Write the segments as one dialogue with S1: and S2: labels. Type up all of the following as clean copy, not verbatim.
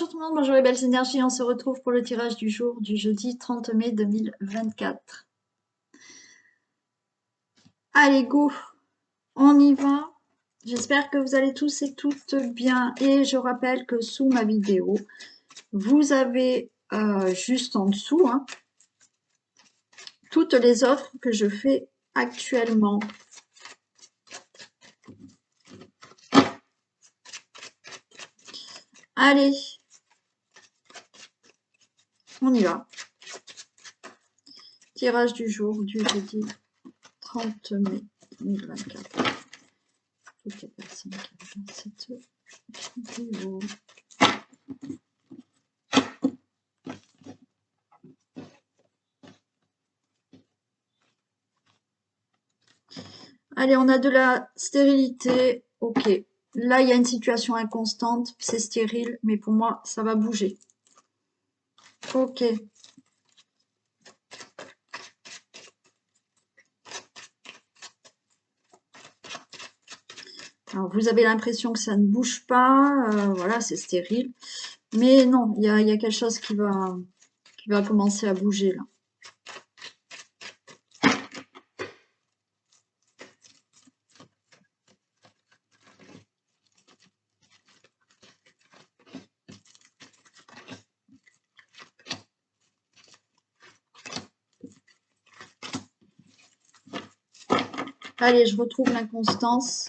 S1: Bonjour tout le monde, bonjour les belles énergies, on se retrouve pour le tirage du jour du jeudi 30 mai 2024. Allez, go, on y va. J'espère que vous allez tous et toutes bien. Et je rappelle que sous ma vidéo, vous avez juste en dessous toutes les offres que je fais actuellement. Allez, on y va. Tirage du jour du jeudi 30 mai 2024. Toutes les personnes qui regardent cette vidéo. Allez, on a de la stérilité. Ok. Là, il y a une situation inconstante. C'est stérile, mais pour moi, ça va bouger. Ok. Alors, vous avez l'impression que ça ne bouge pas. Voilà, c'est stérile. Mais non, il y a quelque chose qui va commencer à bouger là. Allez, je retrouve l'inconstance.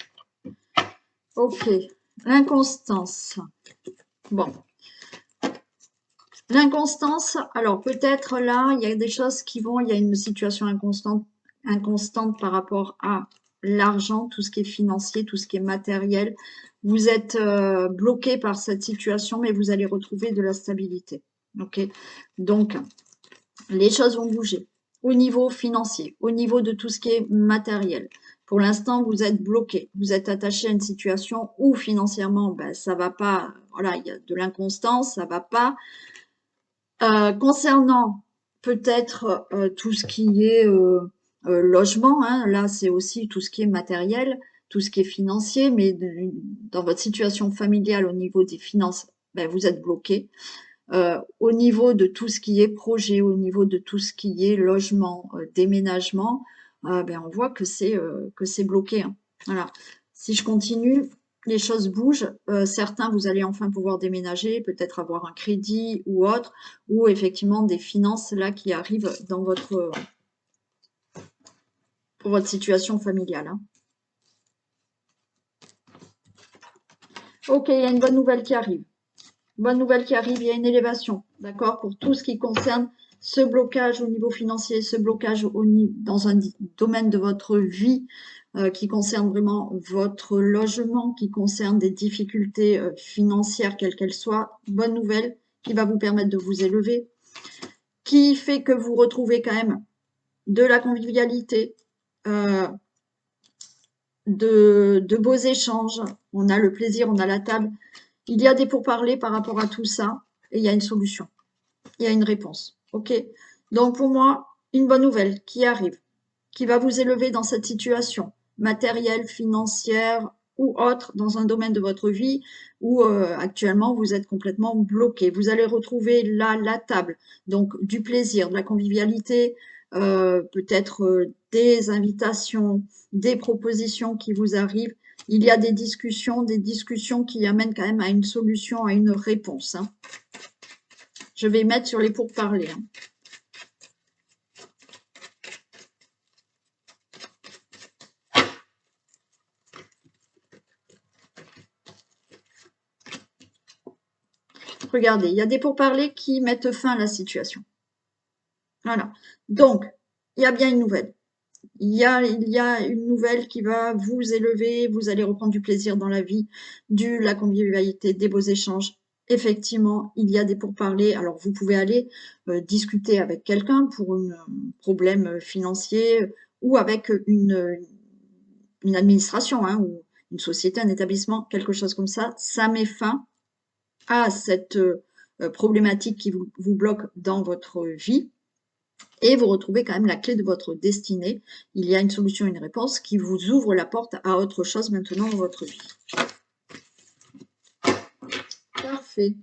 S1: Ok, l'inconstance. Bon. L'inconstance, alors peut-être là, il y a des choses qui vont, il y a une situation inconstante par rapport à l'argent, tout ce qui est financier, tout ce qui est matériel. Vous êtes bloqué par cette situation, mais vous allez retrouver de la stabilité. Ok, donc les choses vont bouger au niveau financier, au niveau de tout ce qui est matériel. Pour l'instant, vous êtes bloqué, vous êtes attaché à une situation où financièrement, ben, ça va pas, voilà, il y a de l'inconstance, ça va pas. Concernant peut-être tout ce qui est logement, là c'est aussi tout ce qui est matériel, tout ce qui est financier, mais dans votre situation familiale au niveau des finances, ben, vous êtes bloqué. Au niveau de tout ce qui est projet, au niveau de tout ce qui est logement, déménagement, ben, on voit que c'est bloqué. Voilà. Si je continue, les choses bougent. Certains, vous allez enfin pouvoir déménager, peut-être avoir un crédit ou autre, ou effectivement des finances là qui arrivent dans pour votre situation familiale. Ok, il y a une bonne nouvelle qui arrive. Bonne nouvelle qui arrive, il y a une élévation, d'accord, pour tout ce qui concerne ce blocage au niveau financier, ce blocage dans un domaine de votre vie qui concerne vraiment votre logement, qui concerne des difficultés financières, quelles qu'elles soient. Bonne nouvelle qui va vous permettre de vous élever, qui fait que vous retrouvez quand même de la convivialité, de beaux échanges. On a le plaisir, on a la table. Il y a des pourparlers par rapport à tout ça et il y a une solution. Il y a une réponse. Ok. Donc pour moi, une bonne nouvelle qui arrive, qui va vous élever dans cette situation matérielle, financière ou autre dans un domaine de votre vie où actuellement vous êtes complètement bloqué. Vous allez retrouver là la table, donc du plaisir, de la convivialité, peut-être des invitations, des propositions qui vous arrivent. Il y a des discussions qui amènent quand même à une solution, à une réponse. Je vais mettre sur les pourparlers. Regardez, il y a des pourparlers qui mettent fin à la situation. Voilà. Donc, il y a bien une nouvelle. Il y a une nouvelle qui va vous élever, vous allez reprendre du plaisir dans la vie, la convivialité, des beaux échanges. Effectivement, il y a des pourparlers. Alors, vous pouvez aller discuter avec quelqu'un pour un problème financier ou avec une administration ou une société, un établissement, quelque chose comme ça. Ça met fin à cette problématique qui vous bloque dans votre vie. Et vous retrouvez quand même la clé de votre destinée. Il y a une solution, une réponse qui vous ouvre la porte à autre chose maintenant dans votre vie. Parfait.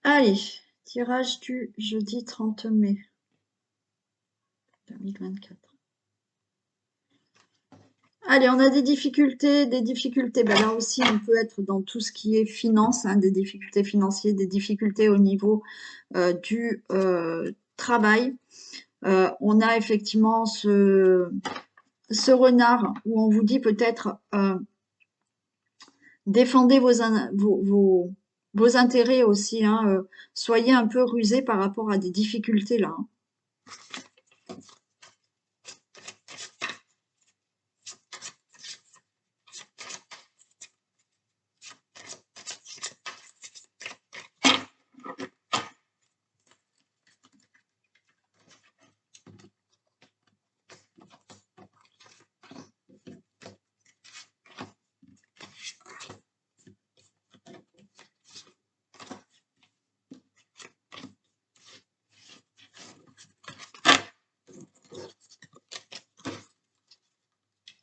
S1: Allez, tirage du jeudi 30 mai 2024. Allez, on a des difficultés. Ben là aussi, on peut être dans tout ce qui est finance, hein, des difficultés financières, des difficultés au niveau du travail. On a effectivement ce renard où on vous dit peut-être défendez vos intérêts aussi, hein, soyez un peu rusés par rapport à des difficultés là, hein.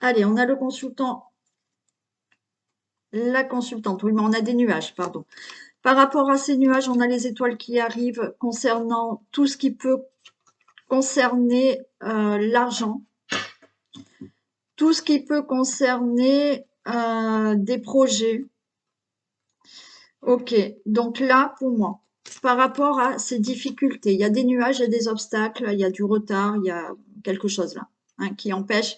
S1: Allez, on a le consultant, la consultante, oui, mais on a des nuages, pardon. Par rapport à ces nuages, on a les étoiles qui arrivent concernant tout ce qui peut concerner l'argent, tout ce qui peut concerner des projets. Ok, donc là, pour moi, par rapport à ces difficultés, il y a des nuages, il y a des obstacles, il y a du retard, il y a quelque chose là, hein, qui empêche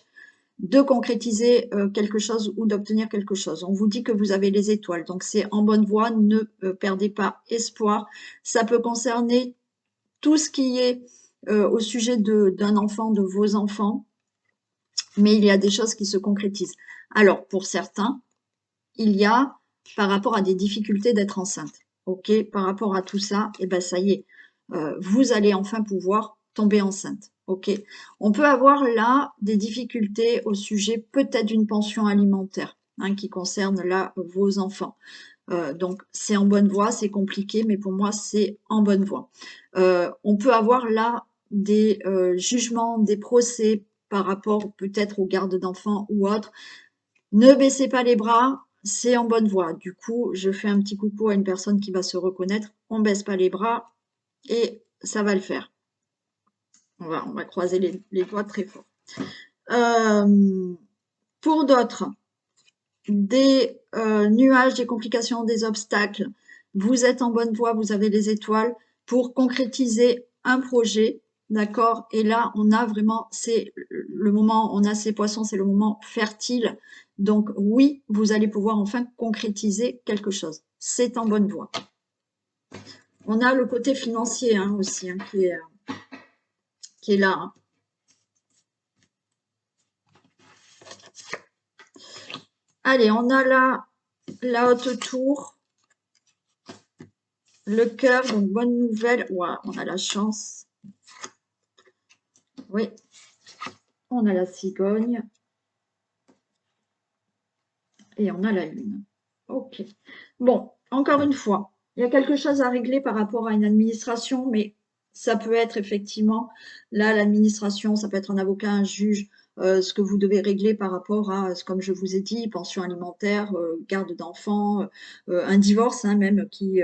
S1: de concrétiser quelque chose ou d'obtenir quelque chose. On vous dit que vous avez les étoiles, donc c'est en bonne voie, ne perdez pas espoir. Ça peut concerner tout ce qui est au sujet d'un enfant, de vos enfants, mais il y a des choses qui se concrétisent. Alors, pour certains, il y a par rapport à des difficultés d'être enceinte. Ok, par rapport à tout ça, et ben ça y est, vous allez enfin pouvoir tomber enceinte. Ok, on peut avoir là des difficultés au sujet peut-être d'une pension alimentaire, hein, qui concerne là vos enfants. Donc c'est en bonne voie, c'est compliqué, mais pour moi c'est en bonne voie. On peut avoir là des jugements, des procès par rapport peut-être aux gardes d'enfants ou autres. Ne baissez pas les bras, c'est en bonne voie. Du coup, je fais un petit coucou à une personne qui va se reconnaître. On baisse pas les bras et ça va le faire. On va croiser les doigts très fort. Pour d'autres, des nuages, des complications, des obstacles. Vous êtes en bonne voie, vous avez les étoiles pour concrétiser un projet, d'accord? Et là, on a vraiment, c'est le moment, on a ces poissons, c'est le moment fertile. Donc oui, vous allez pouvoir enfin concrétiser quelque chose. C'est en bonne voie. On a le côté financier hein, aussi hein, qui est là. Hein. Allez, on a là la haute tour. Le cœur, donc bonne nouvelle. Wow, on a la chance. Oui, on a la cigogne. Et on a la lune. Ok. Bon, encore une fois, il y a quelque chose à régler par rapport à une administration, mais ça peut être effectivement, là, l'administration, ça peut être un avocat, un juge, ce que vous devez régler par rapport à, comme je vous ai dit, pension alimentaire, garde d'enfants, un divorce hein, même qui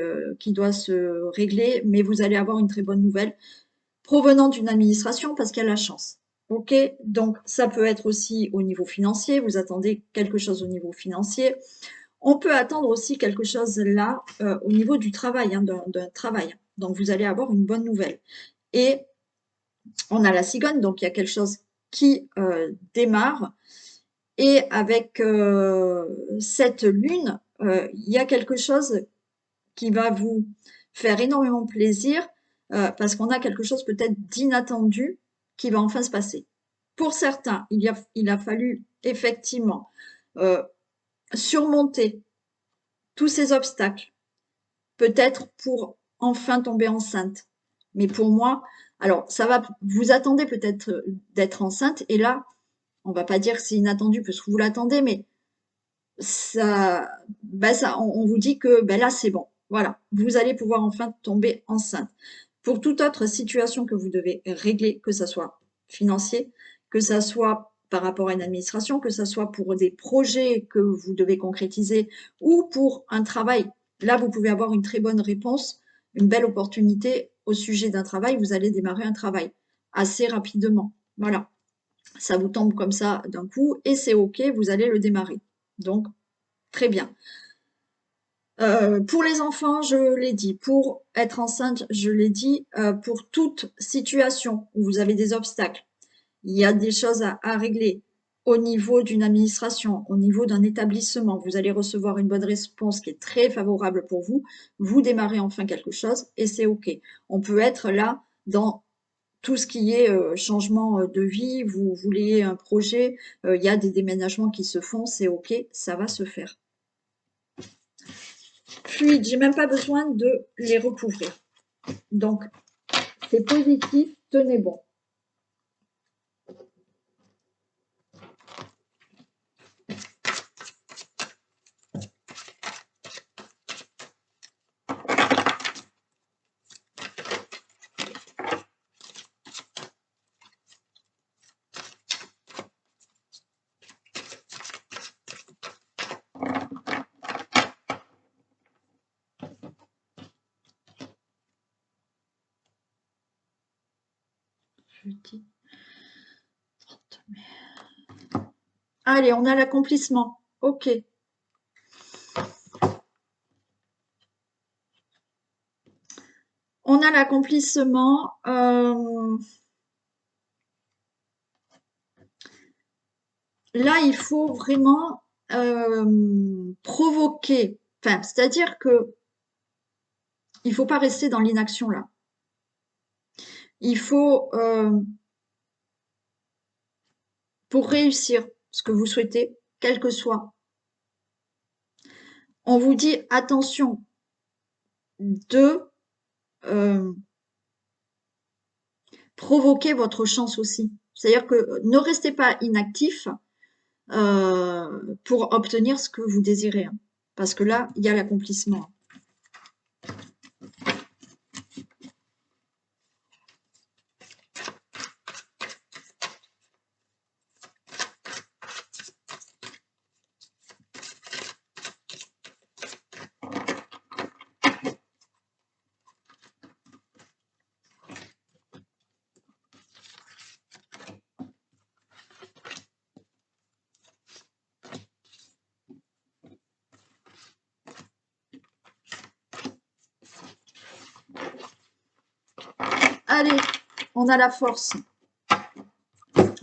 S1: doit se régler, mais vous allez avoir une très bonne nouvelle provenant d'une administration parce qu'il y a la chance. Ok, donc ça peut être aussi au niveau financier, vous attendez quelque chose au niveau financier. On peut attendre aussi quelque chose là au niveau du travail, hein, d'un travail. Donc vous allez avoir une bonne nouvelle. Et on a la cigogne, donc il y a quelque chose qui démarre. Et avec cette lune, il y a quelque chose qui va vous faire énormément plaisir parce qu'on a quelque chose peut-être d'inattendu qui va enfin se passer. Pour certains, il a fallu effectivement euh, surmonter tous ces obstacles, peut-être pour enfin tomber enceinte. Mais pour moi, alors ça va, vous attendez peut-être d'être enceinte et là, on va pas dire que c'est inattendu parce que vous l'attendez, mais ça, on vous dit que ben là c'est bon. Voilà, vous allez pouvoir enfin tomber enceinte. Pour toute autre situation que vous devez régler, que ce soit financier, que ce soit par rapport à une administration, que ce soit pour des projets que vous devez concrétiser ou pour un travail, là vous pouvez avoir une très bonne réponse une belle opportunité au sujet d'un travail, vous allez démarrer un travail assez rapidement. Voilà, ça vous tombe comme ça d'un coup et c'est OK, vous allez le démarrer. Donc, très bien. Pour les enfants, je l'ai dit. Pour être enceinte, je l'ai dit. Pour toute situation où vous avez des obstacles, il y a des choses à régler au niveau d'une administration, au niveau d'un établissement. Vous allez recevoir une bonne réponse qui est très favorable pour vous. Vous démarrez enfin quelque chose et c'est OK. On peut être là dans tout ce qui est changement de vie. Vous voulez un projet, il y a des déménagements qui se font, c'est OK, ça va se faire. Puis, j'ai même pas besoin de les recouvrir. Donc, c'est positif, tenez bon. Jeudi 30 mai. Allez, on a l'accomplissement. OK. On a l'accomplissement. Là, il faut vraiment provoquer. Enfin, c'est-à-dire que il faut pas rester dans l'inaction là. Il faut, pour réussir ce que vous souhaitez, quel que soit, on vous dit attention de provoquer votre chance aussi. C'est-à-dire que ne restez pas inactif pour obtenir ce que vous désirez. Hein. Parce que là, il y a l'accomplissement. Allez, on a la force.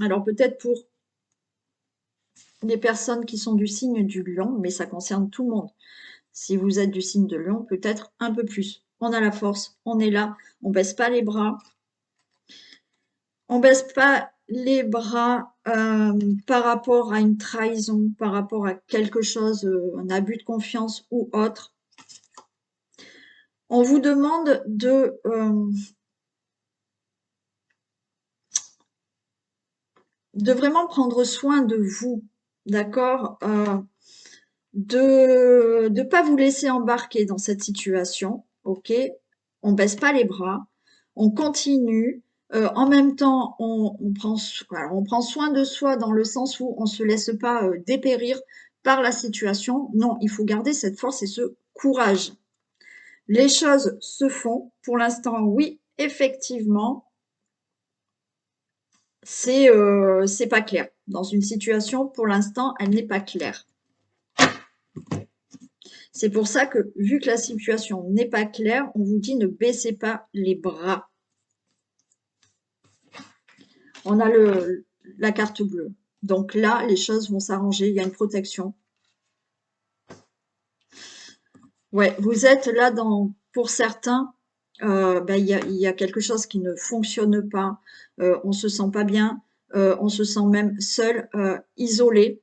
S1: Alors peut-être pour les personnes qui sont du signe du lion, mais ça concerne tout le monde. Si vous êtes du signe de lion, peut-être un peu plus. On a la force, on est là, on baisse pas les bras. On baisse pas les bras par rapport à une trahison, par rapport à quelque chose, un abus de confiance ou autre. On vous demande de vraiment prendre soin de vous, d'accord, de ne pas vous laisser embarquer dans cette situation, ok? On baisse pas les bras, on continue. En même temps, on prend soin de soi dans le sens où on se laisse pas dépérir par la situation. Non, il faut garder cette force et ce courage. Les choses se font. Pour l'instant, oui, effectivement, c'est pas clair. Dans une situation, pour l'instant, elle n'est pas claire. C'est pour ça que, vu que la situation n'est pas claire, on vous dit ne baissez pas les bras. On a la carte bleue. Donc là, les choses vont s'arranger. Il y a une protection. Ouais, vous êtes là pour certains, il y a quelque chose qui ne fonctionne pas. On se sent pas bien. On se sent même seul, isolé.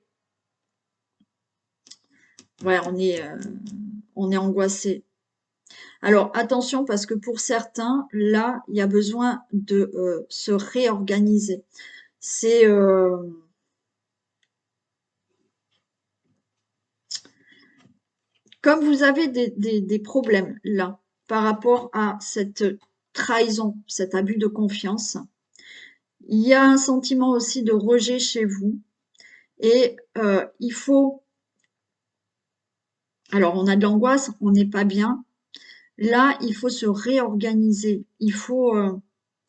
S1: Ouais, on est angoissé. Alors attention parce que pour certains, là, il y a besoin de se réorganiser. C'est comme vous avez des problèmes là par rapport à cette trahison, cet abus de confiance. Il y a un sentiment aussi de rejet chez vous et il faut. Alors on a de l'angoisse, on n'est pas bien. Là, il faut se réorganiser. Il faut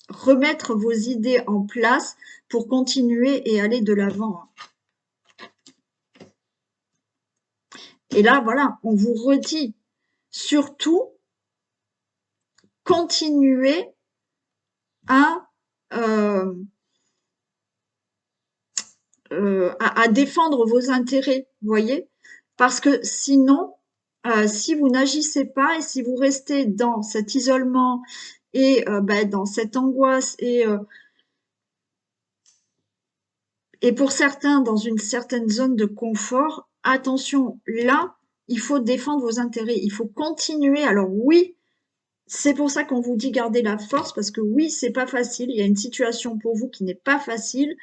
S1: remettre vos idées en place pour continuer et aller de l'avant. Et là, voilà, on vous redit, surtout, continuez à, à défendre vos intérêts, vous voyez? Parce que sinon, si vous n'agissez pas et si vous restez dans cet isolement et dans cette angoisse et pour certains dans une certaine zone de confort, attention, là, il faut défendre vos intérêts, il faut continuer. Alors oui, c'est pour ça qu'on vous dit garder la force, parce que oui, c'est pas facile, il y a une situation pour vous qui n'est pas facile,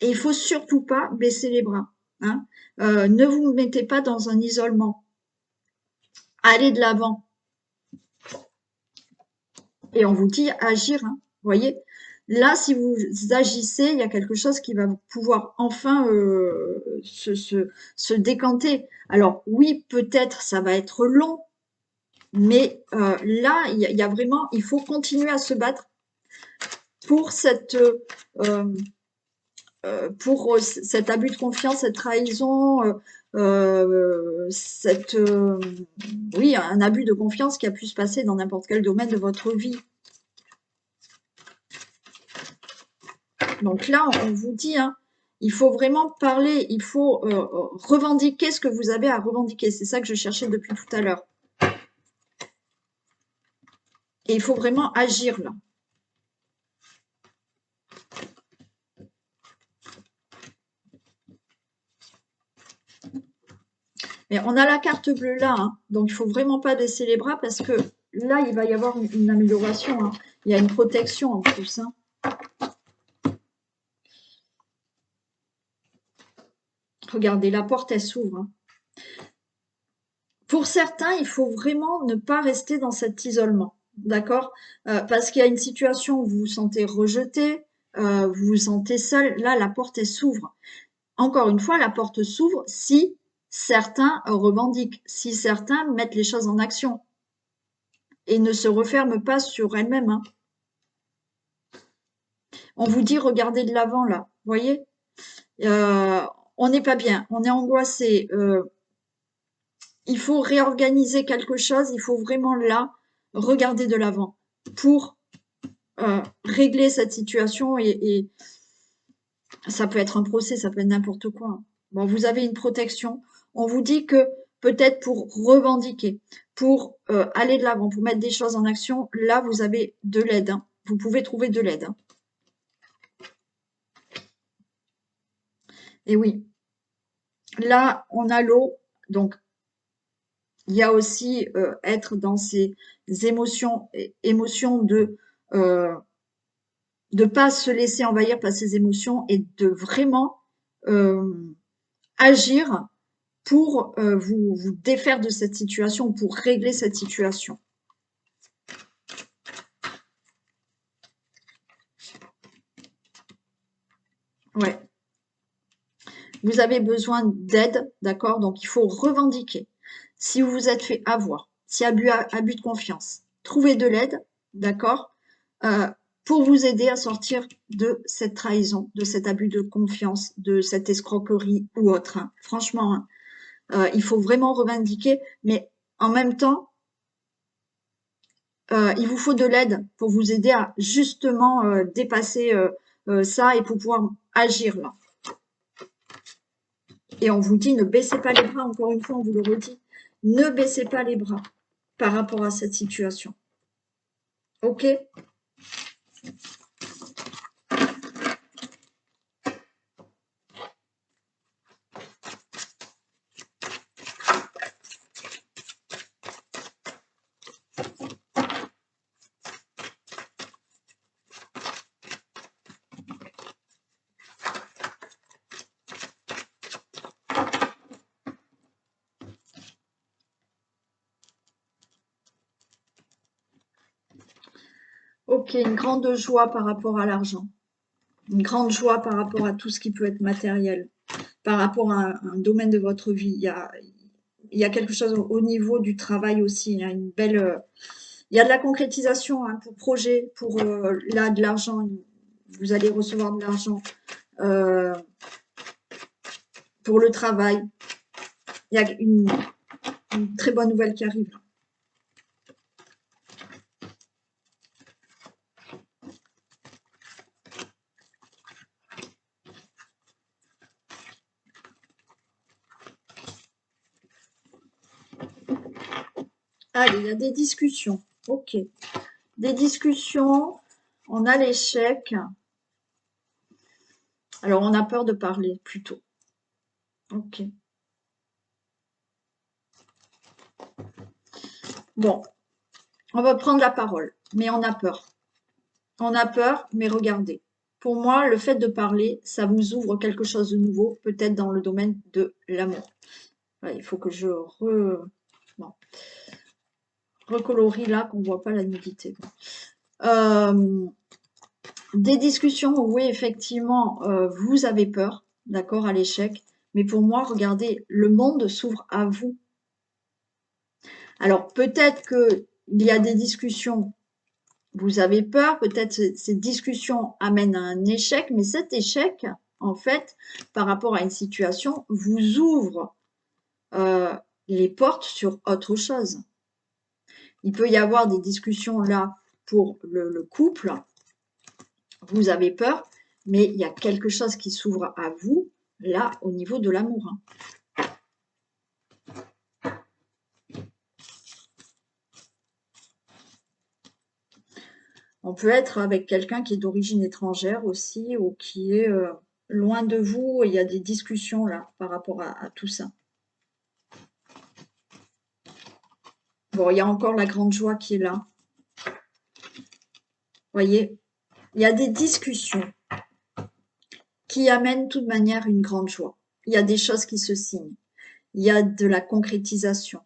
S1: et il faut surtout pas baisser les bras. Hein. Ne vous mettez pas dans un isolement. Allez de l'avant. Et on vous dit agir. Hein. Vous voyez, là, si vous agissez, il y a quelque chose qui va pouvoir enfin se décanter. Alors oui, peut-être ça va être long, mais là, il y a vraiment, il faut continuer à se battre pour cet abus de confiance, cette trahison, oui, un abus de confiance qui a pu se passer dans n'importe quel domaine de votre vie. Donc là, on vous dit, hein, il faut vraiment parler, il faut revendiquer ce que vous avez à revendiquer. C'est ça que je cherchais depuis tout à l'heure. Et il faut vraiment agir là. Mais on a la carte bleue là, hein, donc il ne faut vraiment pas baisser les bras parce que là, il va y avoir une amélioration. Hein. Il y a une protection en plus. Hein. Regardez, la porte, elle s'ouvre. Hein. Pour certains, il faut vraiment ne pas rester dans cet isolement, d'accord? Parce qu'il y a une situation où vous vous sentez rejeté, vous vous sentez seul. Là, la porte, elle s'ouvre. Encore une fois, la porte s'ouvre si certains revendiquent, si certains mettent les choses en action et ne se referment pas sur elles-mêmes. Hein. On vous dit, regardez de l'avant, là. Vous voyez? On n'est pas bien, on est angoissé. Il faut réorganiser quelque chose, il faut vraiment là regarder de l'avant pour régler cette situation et ça peut être un procès, ça peut être n'importe quoi. Bon, vous avez une protection. On vous dit que peut-être pour revendiquer, pour aller de l'avant, pour mettre des choses en action, là, vous avez de l'aide. Hein. Vous pouvez trouver de l'aide. Hein. Et oui, là, on a l'eau, donc il y a aussi être dans ces émotions de pas se laisser envahir par ses émotions et de vraiment agir pour vous défaire de cette situation, pour régler cette situation. Ouais. Vous avez besoin d'aide, d'accord? Donc, il faut revendiquer. Si vous vous êtes fait avoir, si abus de confiance, trouvez de l'aide, d'accord? Pour vous aider à sortir de cette trahison, de cet abus de confiance, de cette escroquerie ou autre. Hein. Franchement, hein, il faut vraiment revendiquer, mais en même temps, il vous faut de l'aide pour vous aider à justement dépasser ça et pour pouvoir agir là. Et on vous dit, ne baissez pas les bras, encore une fois, on vous le redit, ne baissez pas les bras par rapport à cette situation. Ok? Ok, une grande joie par rapport à l'argent. Une grande joie par rapport à tout ce qui peut être matériel. Par rapport à un domaine de votre vie. il y a quelque chose au niveau du travail aussi. Il y a une belle, il y a de la concrétisation hein, pour projet, pour là de l'argent. Vous allez recevoir de l'argent pour le travail. Il y a une très bonne nouvelle qui arrive. Allez, il y a des discussions. Ok. Des discussions. On a l'échec. Alors, on a peur de parler plutôt. Ok. Bon, on va prendre la parole, mais on a peur. On a peur, mais regardez. Pour moi, le fait de parler, ça vous ouvre quelque chose de nouveau, peut-être dans le domaine de l'amour. Ouais, il faut que je recolorie là, qu'on ne voit pas la nudité. Des discussions où, oui, effectivement, vous avez peur, d'accord, à l'échec. Mais pour moi, regardez, le monde s'ouvre à vous. Alors, peut-être qu'il y a des discussions, vous avez peur, peut-être ces discussions amènent à un échec, mais cet échec, en fait, par rapport à une situation, vous ouvre les portes sur autre chose. Il peut y avoir des discussions là pour le couple, vous avez peur, mais il y a quelque chose qui s'ouvre à vous, là, au niveau de l'amour. On peut être avec quelqu'un qui est d'origine étrangère aussi, ou qui est loin de vous, et il y a des discussions là, par rapport à tout ça. Bon, il y a encore la grande joie qui est là. Voyez, il y a des discussions qui amènent de toute manière une grande joie. Il y a des choses qui se signent. Il y a de la concrétisation.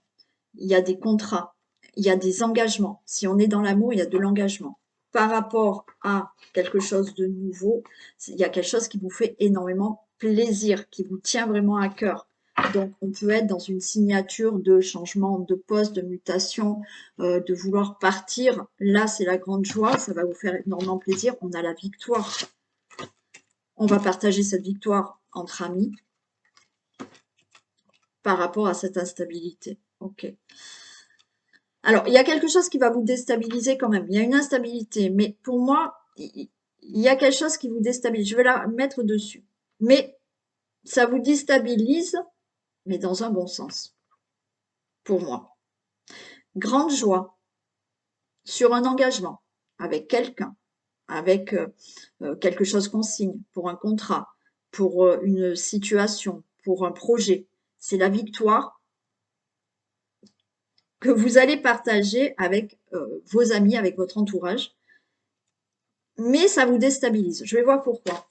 S1: Il y a des contrats. Il y a des engagements. Si on est dans l'amour, il y a de l'engagement. Par rapport à quelque chose de nouveau, il y a quelque chose qui vous fait énormément plaisir, qui vous tient vraiment à cœur. Donc, on peut être dans une signature de changement de poste, de mutation, de vouloir partir. Là, c'est la grande joie, ça va vous faire énormément plaisir. On a la victoire. On va partager cette victoire entre amis par rapport à cette instabilité. Ok. Alors, il y a quelque chose qui va vous déstabiliser quand même. Il y a une instabilité, mais pour moi, il y a quelque chose qui vous déstabilise. Je vais la mettre dessus. Mais ça vous déstabilise, mais dans un bon sens, pour moi. Grande joie sur un engagement avec quelqu'un, avec quelque chose qu'on signe, pour un contrat, pour une situation, pour un projet. C'est la victoire que vous allez partager avec vos amis, avec votre entourage. Mais ça vous déstabilise. Je vais voir pourquoi.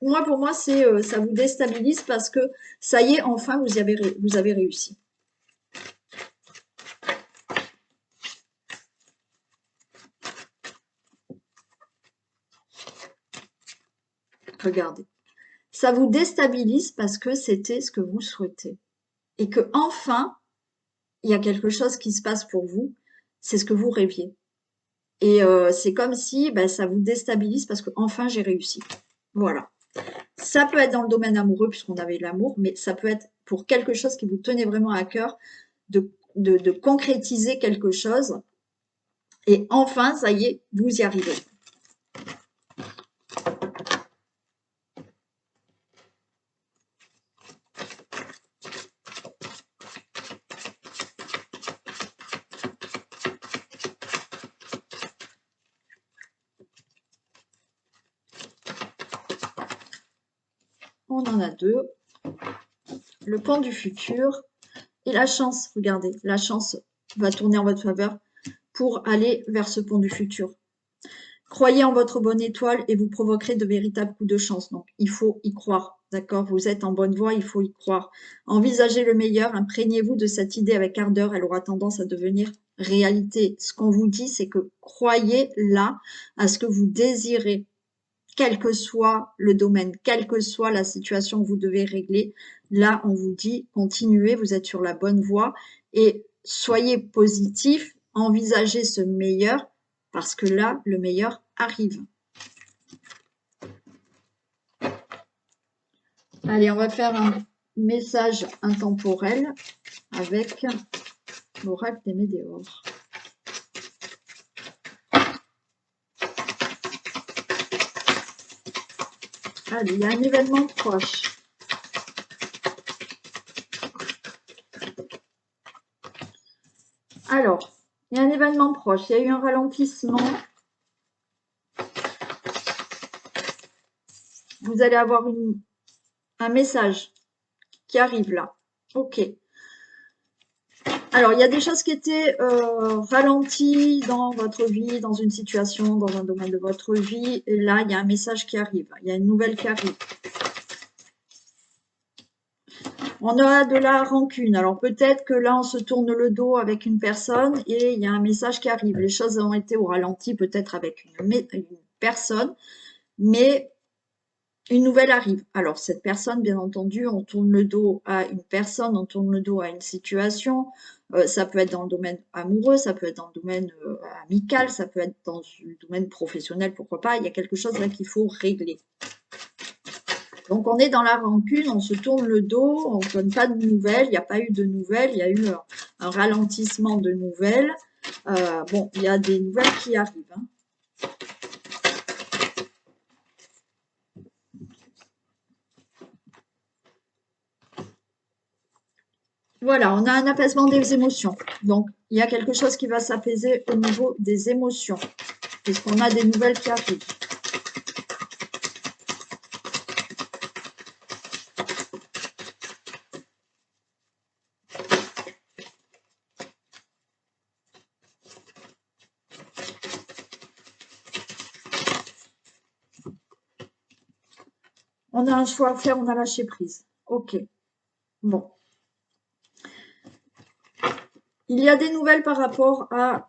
S1: Moi, pour moi, c'est ça vous déstabilise parce que ça y est, enfin, vous avez réussi. Regardez. Ça vous déstabilise parce que c'était ce que vous souhaitez. Et que enfin, il y a quelque chose qui se passe pour vous. C'est ce que vous rêviez. Et c'est comme si ça vous déstabilise parce que enfin j'ai réussi. Voilà. Ça peut être dans le domaine amoureux puisqu'on avait l'amour, mais ça peut être pour quelque chose qui vous tenait vraiment à cœur de concrétiser quelque chose. Et enfin, ça y est, vous y arrivez. On en a deux. Le pont du futur et la chance. Regardez, la chance va tourner en votre faveur pour aller vers ce pont du futur. Croyez en votre bonne étoile et vous provoquerez de véritables coups de chance. Donc, il faut y croire. D'accord? Vous êtes en bonne voie, il faut y croire. Envisagez le meilleur, imprégnez-vous de cette idée avec ardeur, elle aura tendance à devenir réalité. Ce qu'on vous dit, c'est que croyez là à ce que vous désirez. quel que soit le domaine, quelle que soit la situation que vous devez régler. Là, on vous dit continuez, vous êtes sur la bonne voie et soyez positif, envisagez ce meilleur parce que là, le meilleur arrive. Allez, on va faire un message intemporel avec l'oracle des météores. Allez, il y a un événement proche. Alors, il y a un événement proche, il y a eu un ralentissement. Vous allez avoir un message qui arrive là. Ok. Alors, il y a des choses qui étaient ralenties dans votre vie, dans une situation, dans un domaine de votre vie. Et là, il y a un message qui arrive. Il y a une nouvelle qui arrive. On a de la rancune. Alors, peut-être que là, on se tourne le dos avec une personne et il y a un message qui arrive. Les choses ont été au ralenti, peut-être avec une personne, mais une nouvelle arrive. Alors, cette personne, bien entendu, on tourne le dos à une personne, on tourne le dos à une situation. Ça peut être dans le domaine amoureux, ça peut être dans le domaine amical, ça peut être dans le domaine professionnel, pourquoi pas. Il y a quelque chose là qu'il faut régler. Donc, on est dans la rancune, on se tourne le dos, on ne donne pas de nouvelles, il n'y a pas eu de nouvelles, il y a eu un ralentissement de nouvelles. Bon, il y a des nouvelles qui arrivent. Hein. Voilà, on a un apaisement des émotions. Donc, il y a quelque chose qui va s'apaiser au niveau des émotions, puisqu'on a des nouvelles qui arrivent. On a un choix à faire, on a lâché prise. Ok. Bon. Il y a des nouvelles par rapport à,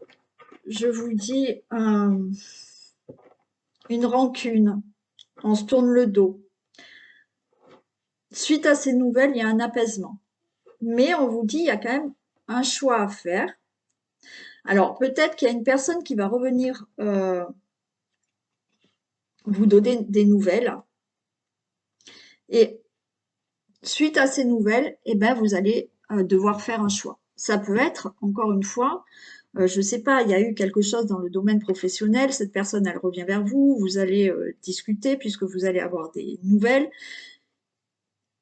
S1: je vous dis, une rancune. On se tourne le dos. Suite à ces nouvelles, il y a un apaisement. Mais on vous dit, il y a quand même un choix à faire. Alors, peut-être qu'il y a une personne qui va revenir vous donner des nouvelles. Et suite à ces nouvelles, eh ben, vous allez devoir faire un choix. Ça peut être, encore une fois, je ne sais pas, il y a eu quelque chose dans le domaine professionnel, cette personne, elle revient vers vous, vous allez discuter puisque vous allez avoir des nouvelles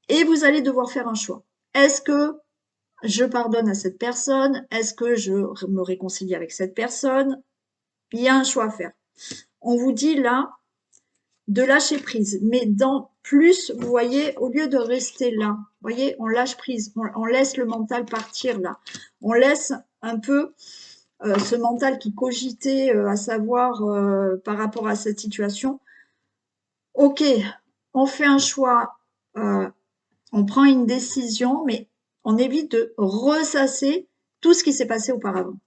S1: et vous allez devoir faire un choix. Est-ce que je pardonne à cette personne? Est-ce que je me réconcilie avec cette personne? Il y a un choix à faire. On vous dit là de lâcher prise, mais dans plus, vous voyez, au lieu de rester là, vous voyez, on lâche prise, on laisse le mental partir là, on laisse un peu ce mental qui cogitait à savoir par rapport à cette situation. Ok, on fait un choix, on prend une décision, mais on évite de ressasser tout ce qui s'est passé auparavant.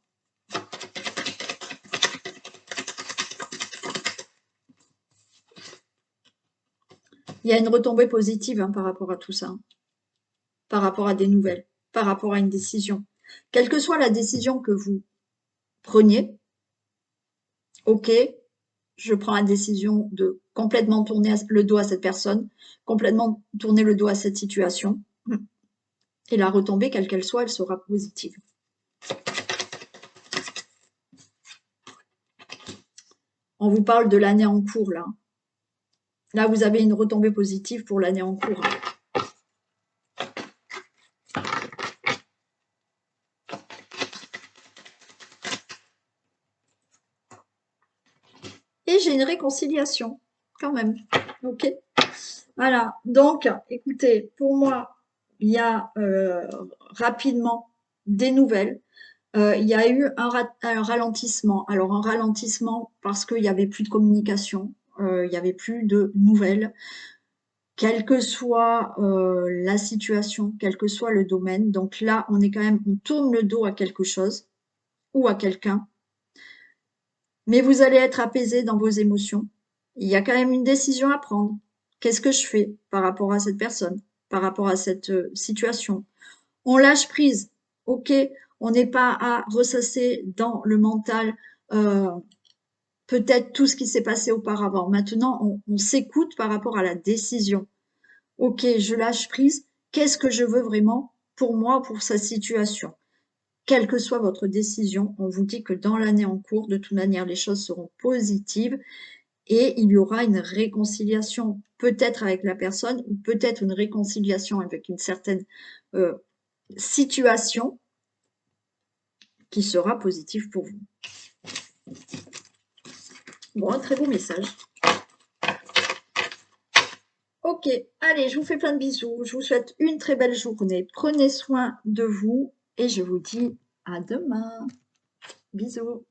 S1: Il y a une retombée positive hein, par rapport à tout ça, hein, par rapport à des nouvelles, par rapport à une décision. Quelle que soit la décision que vous preniez, ok, je prends la décision de complètement tourner le dos à cette personne, complètement tourner le dos à cette situation. Et la retombée, quelle qu'elle soit, elle sera positive. On vous parle de l'année en cours, là. Là, vous avez une retombée positive pour l'année en cours. Et j'ai une réconciliation, quand même. Ok. Voilà. Donc, écoutez, pour moi, il y a rapidement des nouvelles. Il y a eu un ralentissement. Alors, un ralentissement parce qu'il n'y avait plus de communication, il n'y avait plus de nouvelles. Quelle que soit la situation, quel que soit le domaine. Donc là, on est quand même, on tourne le dos à quelque chose ou à quelqu'un. Mais vous allez être apaisé dans vos émotions Il y a quand même une décision à prendre. Qu'est-ce que je fais par rapport à cette personne, par rapport à cette situation? On lâche prise, ok? On n'est pas à ressasser dans le mental euh, peut-être tout ce qui s'est passé auparavant. Maintenant, on s'écoute par rapport à la décision. Ok, je lâche prise. Qu'est-ce que je veux vraiment pour moi, pour sa situation? Quelle que soit votre décision, on vous dit que dans l'année en cours, de toute manière, les choses seront positives et il y aura une réconciliation, peut-être avec la personne ou peut-être une réconciliation avec une certaine euh, situation qui sera positive pour vous. Bon, un très beau message. Ok, allez, je vous fais plein de bisous. Je vous souhaite une très belle journée. Prenez soin de vous et je vous dis à demain. Bisous.